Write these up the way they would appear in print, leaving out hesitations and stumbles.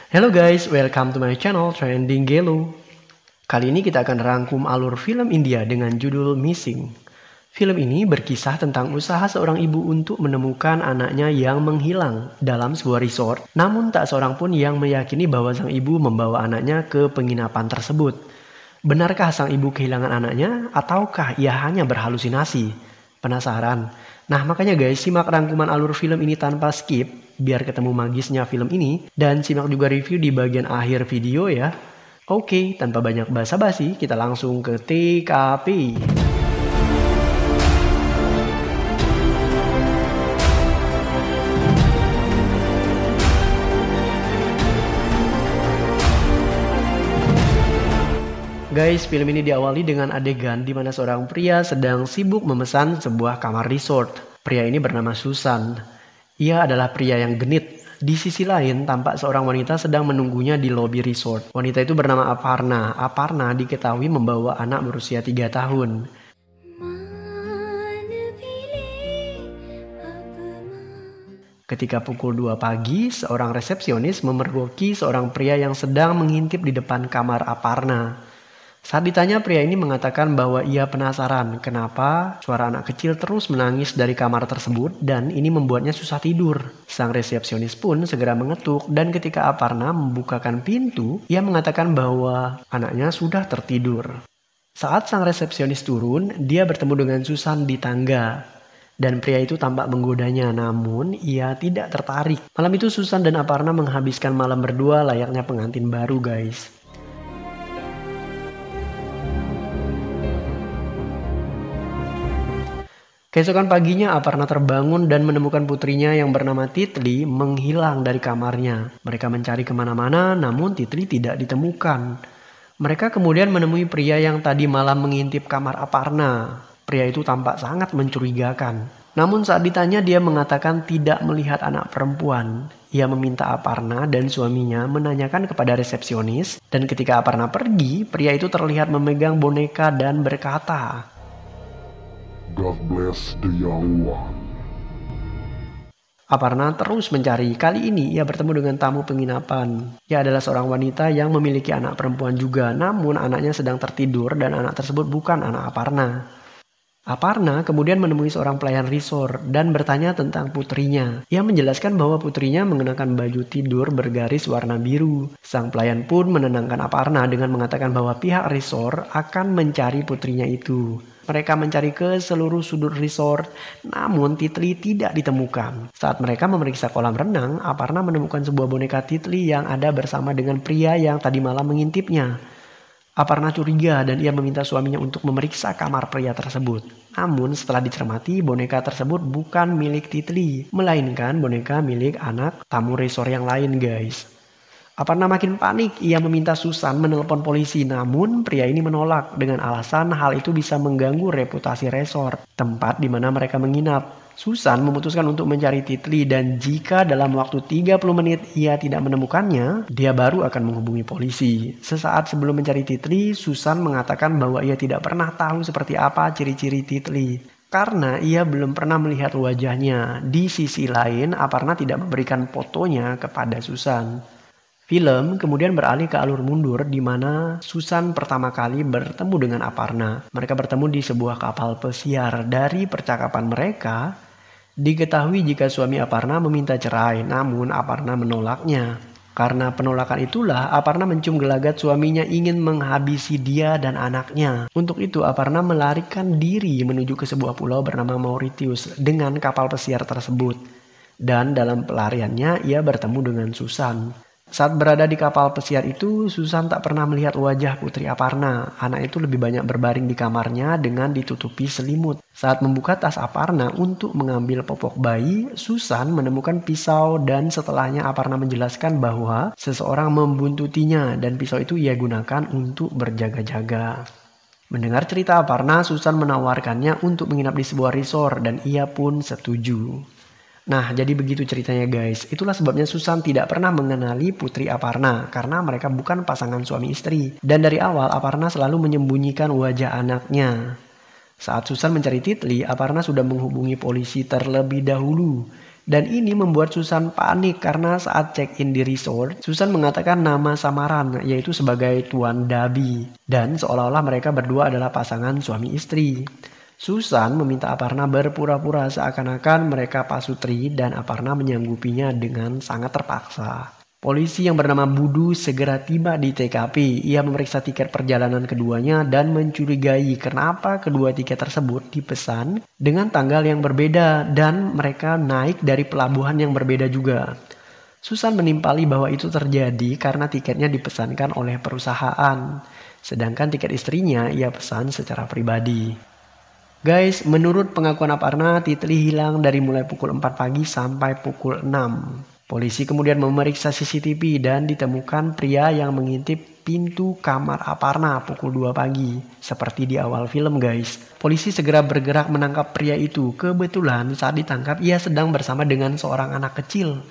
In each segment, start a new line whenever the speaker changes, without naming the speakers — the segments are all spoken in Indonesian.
Hello guys, welcome to my channel Trending Gelo. Kali ini kita akan rangkum alur film India dengan judul Missing. Film ini berkisah tentang usaha seorang ibu untuk menemukan anaknya yang menghilang dalam sebuah resort. Namun tak seorang pun yang meyakini bahwa sang ibu membawa anaknya ke penginapan tersebut. Benarkah sang ibu kehilangan anaknya ataukah ia hanya berhalusinasi? Penasaran? Nah makanya guys, simak rangkuman alur film ini tanpa skip biar ketemu magisnya film ini, dan simak juga review di bagian akhir video ya. Oke, tanpa banyak basa-basi kita langsung ke TKP. Guys, film ini diawali dengan adegan di mana seorang pria sedang sibuk memesan sebuah kamar resort. Pria ini bernama Susan. Ia adalah pria yang genit. Di sisi lain, tampak seorang wanita sedang menunggunya di lobi resort. Wanita itu bernama Aparna. Aparna diketahui membawa anak berusia 3 tahun. Ketika pukul 2 pagi, seorang resepsionis memergoki seorang pria yang sedang mengintip di depan kamar Aparna. Saat ditanya, pria ini mengatakan bahwa ia penasaran kenapa suara anak kecil terus menangis dari kamar tersebut dan ini membuatnya susah tidur. Sang resepsionis pun segera mengetuk dan ketika Aparna membukakan pintu, ia mengatakan bahwa anaknya sudah tertidur. Saat sang resepsionis turun, dia bertemu dengan Susan di tangga. Dan pria itu tampak menggodanya, namun ia tidak tertarik. Malam itu Susan dan Aparna menghabiskan malam berdua layaknya pengantin baru guys. Keesokan paginya Aparna terbangun dan menemukan putrinya yang bernama Titli menghilang dari kamarnya. Mereka mencari kemana-mana namun Titli tidak ditemukan. Mereka kemudian menemui pria yang tadi malam mengintip kamar Aparna. Pria itu tampak sangat mencurigakan. Namun saat ditanya dia mengatakan tidak melihat anak perempuan. Ia meminta Aparna dan suaminya menanyakan kepada resepsionis. Dan ketika Aparna pergi, pria itu terlihat memegang boneka dan berkata,
God bless the young one.
Aparna terus mencari. Kali ini ia bertemu dengan tamu penginapan. Ia adalah seorang wanita yang memiliki anak perempuan juga. Namun anaknya sedang tertidur dan anak tersebut bukan anak Aparna. Aparna kemudian menemui seorang pelayan resort dan bertanya tentang putrinya. Ia menjelaskan bahwa putrinya mengenakan baju tidur bergaris warna biru. Sang pelayan pun menenangkan Aparna dengan mengatakan bahwa pihak resort akan mencari putrinya itu. Mereka mencari ke seluruh sudut resort, namun Titli tidak ditemukan. Saat mereka memeriksa kolam renang, Aparna menemukan sebuah boneka Titli yang ada bersama dengan pria yang tadi malam mengintipnya. Aparna curiga dan ia meminta suaminya untuk memeriksa kamar pria tersebut. Namun setelah dicermati, boneka tersebut bukan milik Titli, melainkan boneka milik anak tamu resort yang lain guys. Aparna makin panik, ia meminta Susan menelpon polisi, namun pria ini menolak dengan alasan hal itu bisa mengganggu reputasi resort, tempat di mana mereka menginap. Susan memutuskan untuk mencari Titli dan jika dalam waktu 30 menit ia tidak menemukannya, dia baru akan menghubungi polisi. Sesaat sebelum mencari Titli, Susan mengatakan bahwa ia tidak pernah tahu seperti apa ciri-ciri Titli, karena ia belum pernah melihat wajahnya. Di sisi lain, Aparna tidak memberikan fotonya kepada Susan. Film kemudian beralih ke alur mundur di mana Susan pertama kali bertemu dengan Aparna. Mereka bertemu di sebuah kapal pesiar. Dari percakapan mereka, diketahui jika suami Aparna meminta cerai, namun Aparna menolaknya. Karena penolakan itulah Aparna mencium gelagat suaminya ingin menghabisi dia dan anaknya. Untuk itu Aparna melarikan diri menuju ke sebuah pulau bernama Mauritius dengan kapal pesiar tersebut. Dan dalam pelariannya ia bertemu dengan Susan. Saat berada di kapal pesiar itu, Susan tak pernah melihat wajah putri Aparna. Anak itu lebih banyak berbaring di kamarnya dengan ditutupi selimut. Saat membuka tas Aparna untuk mengambil popok bayi, Susan menemukan pisau dan setelahnya Aparna menjelaskan bahwa seseorang membuntutinya dan pisau itu ia gunakan untuk berjaga-jaga. Mendengar cerita Aparna, Susan menawarkannya untuk menginap di sebuah resort dan ia pun setuju. Nah, jadi begitu ceritanya guys. Itulah sebabnya Susan tidak pernah mengenali putri Aparna karena mereka bukan pasangan suami istri. Dan dari awal Aparna selalu menyembunyikan wajah anaknya. Saat Susan mencari Titli, Aparna sudah menghubungi polisi terlebih dahulu. Dan ini membuat Susan panik karena saat check-in di resort, Susan mengatakan nama samaran yaitu sebagai Tuan Dabi. Dan seolah-olah mereka berdua adalah pasangan suami istri. Susan meminta Aparna berpura-pura seakan-akan mereka pasutri dan Aparna menyanggupinya dengan sangat terpaksa. Polisi yang bernama Budu segera tiba di TKP. Ia memeriksa tiket perjalanan keduanya dan mencurigai kenapa kedua tiket tersebut dipesan dengan tanggal yang berbeda dan mereka naik dari pelabuhan yang berbeda juga. Susan menimpali bahwa itu terjadi karena tiketnya dipesankan oleh perusahaan, sedangkan tiket istrinya ia pesan secara pribadi. Guys, menurut pengakuan Aparna, Titli hilang dari mulai pukul 4 pagi sampai pukul 6. Polisi kemudian memeriksa CCTV dan ditemukan pria yang mengintip pintu kamar Aparna pukul 2 pagi. Seperti di awal film guys. Polisi segera bergerak menangkap pria itu. Kebetulan saat ditangkap ia sedang bersama dengan seorang anak kecil.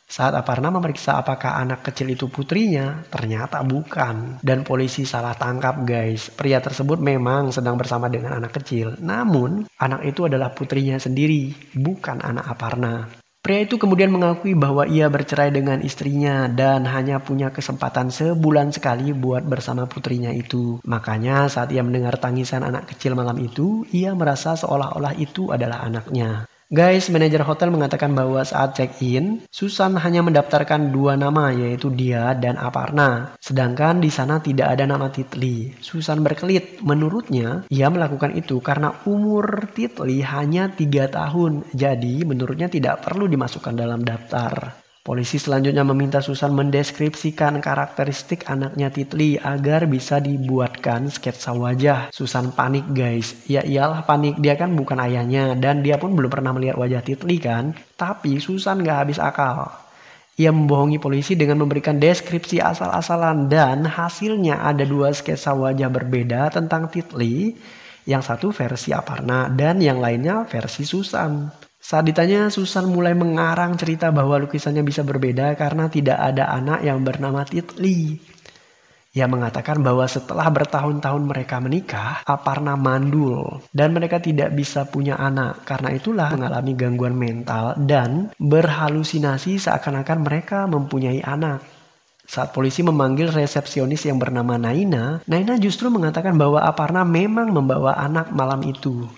Saat Aparna memeriksa apakah anak kecil itu putrinya, ternyata bukan. Dan polisi salah tangkap guys. Pria tersebut memang sedang bersama dengan anak kecil. Namun anak itu adalah putrinya sendiri, bukan anak Aparna. Pria itu kemudian mengakui bahwa ia bercerai dengan istrinya dan hanya punya kesempatan sebulan sekali buat bersama putrinya itu. Makanya saat ia mendengar tangisan anak kecil malam itu, ia merasa seolah-olah itu adalah anaknya. Guys, manajer hotel mengatakan bahwa saat check-in, Susan hanya mendaftarkan 2 nama yaitu dia dan Aparna. Sedangkan di sana tidak ada nama Titli. Susan berkelit. Menurutnya, ia melakukan itu karena umur Titli hanya 3 tahun. Jadi menurutnya tidak perlu dimasukkan dalam daftar. Polisi selanjutnya meminta Susan mendeskripsikan karakteristik anaknya Titli agar bisa dibuatkan sketsa wajah. Susan panik guys. Ya iyalah panik, dia kan bukan ayahnya dan dia pun belum pernah melihat wajah Titli kan. Tapi Susan gak habis akal. Ia membohongi polisi dengan memberikan deskripsi asal-asalan dan hasilnya ada 2 sketsa wajah berbeda tentang Titli. Yang satu versi Aparna dan yang lainnya versi Susan. Saat ditanya, Susan mulai mengarang cerita bahwa lukisannya bisa berbeda karena tidak ada anak yang bernama Titli. Ia mengatakan bahwa setelah bertahun-tahun mereka menikah, Aparna mandul dan mereka tidak bisa punya anak. Karena itulah mengalami gangguan mental dan berhalusinasi seakan-akan mereka mempunyai anak. Saat polisi memanggil resepsionis yang bernama Naina justru mengatakan bahwa Aparna memang membawa anak malam itu.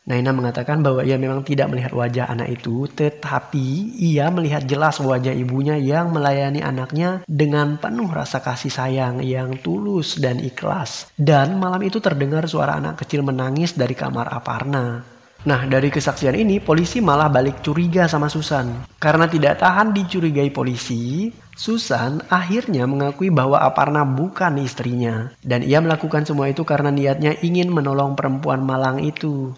Naina mengatakan bahwa ia memang tidak melihat wajah anak itu, tetapi ia melihat jelas wajah ibunya yang melayani anaknya dengan penuh rasa kasih sayang yang tulus dan ikhlas. Dan malam itu terdengar suara anak kecil menangis dari kamar Aparna. Nah, dari kesaksian ini polisi malah balik curiga sama Susan. Karena tidak tahan dicurigai polisi, Susan akhirnya mengakui bahwa Aparna bukan istrinya. Dan ia melakukan semua itu karena niatnya ingin menolong perempuan malang itu.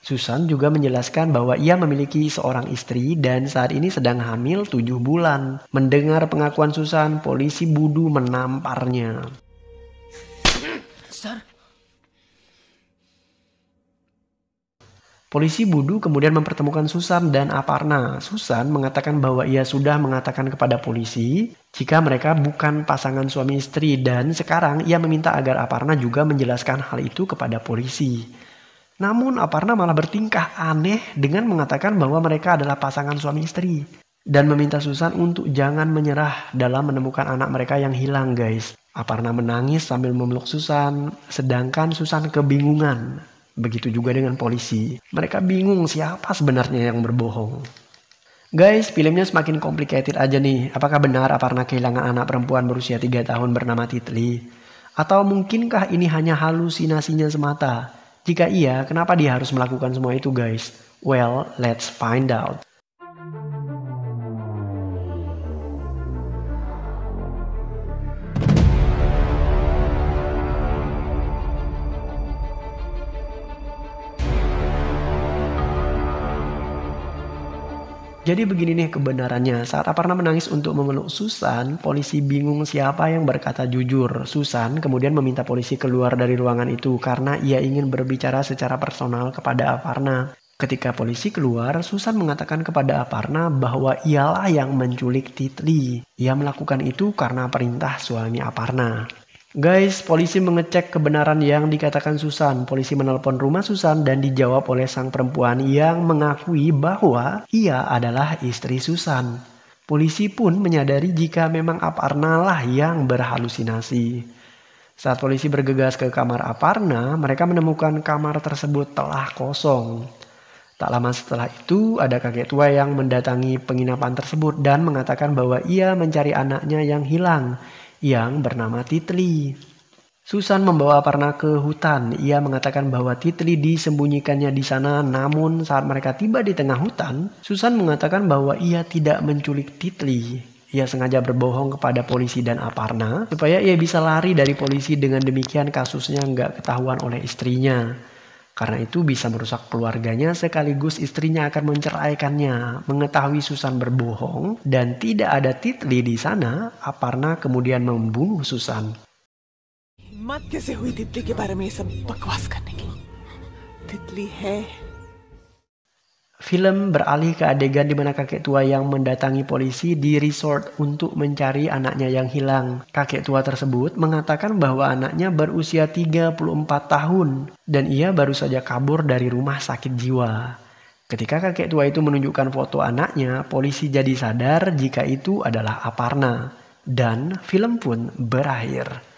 Susan juga menjelaskan bahwa ia memiliki seorang istri dan saat ini sedang hamil 7 bulan. Mendengar pengakuan Susan, polisi Budu menamparnya.
Sir.
Polisi Budu kemudian mempertemukan Susan dan Aparna. Susan mengatakan bahwa ia sudah mengatakan kepada polisi jika mereka bukan pasangan suami istri dan sekarang ia meminta agar Aparna juga menjelaskan hal itu kepada polisi. Namun Aparna malah bertingkah aneh dengan mengatakan bahwa mereka adalah pasangan suami istri. Dan meminta Susan untuk jangan menyerah dalam menemukan anak mereka yang hilang guys. Aparna menangis sambil memeluk Susan, sedangkan Susan kebingungan. Begitu juga dengan polisi. Mereka bingung siapa sebenarnya yang berbohong. Guys, filmnya semakin complicated aja nih. Apakah benar Aparna kehilangan anak perempuan berusia 3 tahun bernama Titli? Atau mungkinkah ini hanya halusinasinya semata? Jika iya, kenapa dia harus melakukan semua itu guys? Well, let's find out. Jadi begini nih kebenarannya, saat Aparna menangis untuk memeluk Susan, polisi bingung siapa yang berkata jujur. Susan kemudian meminta polisi keluar dari ruangan itu karena ia ingin berbicara secara personal kepada Aparna. Ketika polisi keluar, Susan mengatakan kepada Aparna bahwa ialah yang menculik Titli. Ia melakukan itu karena perintah suami Aparna. Guys, polisi mengecek kebenaran yang dikatakan Susan. Polisi menelpon rumah Susan dan dijawab oleh sang perempuan yang mengakui bahwa ia adalah istri Susan. Polisi pun menyadari jika memang Aparna lah yang berhalusinasi. Saat polisi bergegas ke kamar Aparna, mereka menemukan kamar tersebut telah kosong. Tak lama setelah itu, ada kakek tua yang mendatangi penginapan tersebut dan mengatakan bahwa ia mencari anaknya yang hilang, yang bernama Titli. Susan membawa Aparna ke hutan. Ia mengatakan bahwa Titli disembunyikannya di sana, namun saat mereka tiba di tengah hutan, Susan mengatakan bahwa ia tidak menculik Titli. Ia sengaja berbohong kepada polisi dan Aparna supaya ia bisa lari dari polisi, dengan demikian kasusnya nggak ketahuan oleh istrinya. Karena itu bisa merusak keluarganya sekaligus istrinya akan menceraikannya. Mengetahui Susan berbohong dan tidak ada Titli di sana, Aparna kemudian membunuh Susan.
हिम्मत कैसे हुई तितली के बारे में ये सब बकवास करने की? तितली है.
Film beralih ke adegan di mana kakek tua yang mendatangi polisi di resort untuk mencari anaknya yang hilang. Kakek tua tersebut mengatakan bahwa anaknya berusia 34 tahun dan ia baru saja kabur dari rumah sakit jiwa. Ketika kakek tua itu menunjukkan foto anaknya, polisi jadi sadar jika itu adalah Aparna. Dan film pun berakhir.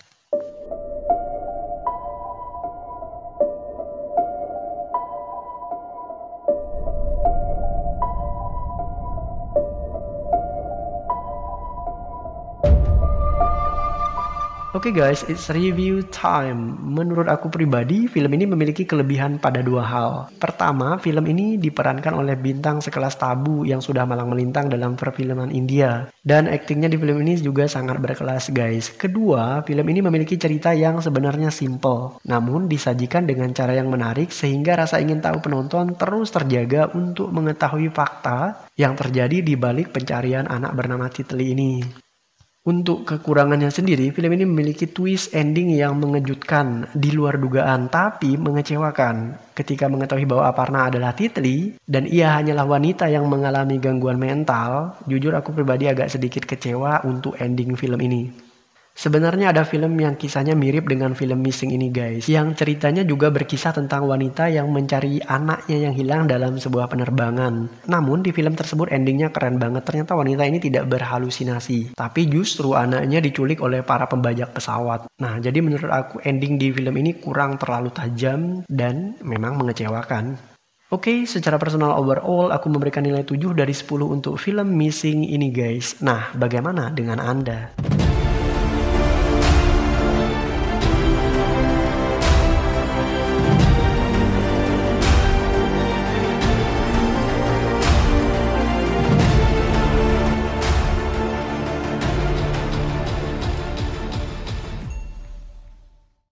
Oke guys, it's review time. Menurut aku pribadi, film ini memiliki kelebihan pada dua hal. Pertama, film ini diperankan oleh bintang sekelas Tabu yang sudah malang melintang dalam perfilman India. Dan aktingnya di film ini juga sangat berkelas guys. Kedua, film ini memiliki cerita yang sebenarnya simple, namun disajikan dengan cara yang menarik sehingga rasa ingin tahu penonton terus terjaga untuk mengetahui fakta yang terjadi di balik pencarian anak bernama Titli ini. Untuk kekurangannya sendiri, film ini memiliki twist ending yang mengejutkan, di luar dugaan, tapi mengecewakan. Ketika mengetahui bahwa Aparna adalah Titli, dan ia hanyalah wanita yang mengalami gangguan mental, jujur aku pribadi agak sedikit kecewa untuk ending film ini. Sebenarnya ada film yang kisahnya mirip dengan film Missing ini guys, yang ceritanya juga berkisah tentang wanita yang mencari anaknya yang hilang dalam sebuah penerbangan. Namun di film tersebut endingnya keren banget, ternyata wanita ini tidak berhalusinasi, tapi justru anaknya diculik oleh para pembajak pesawat. Nah, jadi menurut aku ending di film ini kurang terlalu tajam dan memang mengecewakan. Oke, secara personal overall aku memberikan nilai 7 dari 10 untuk film Missing ini guys. Nah, bagaimana dengan Anda?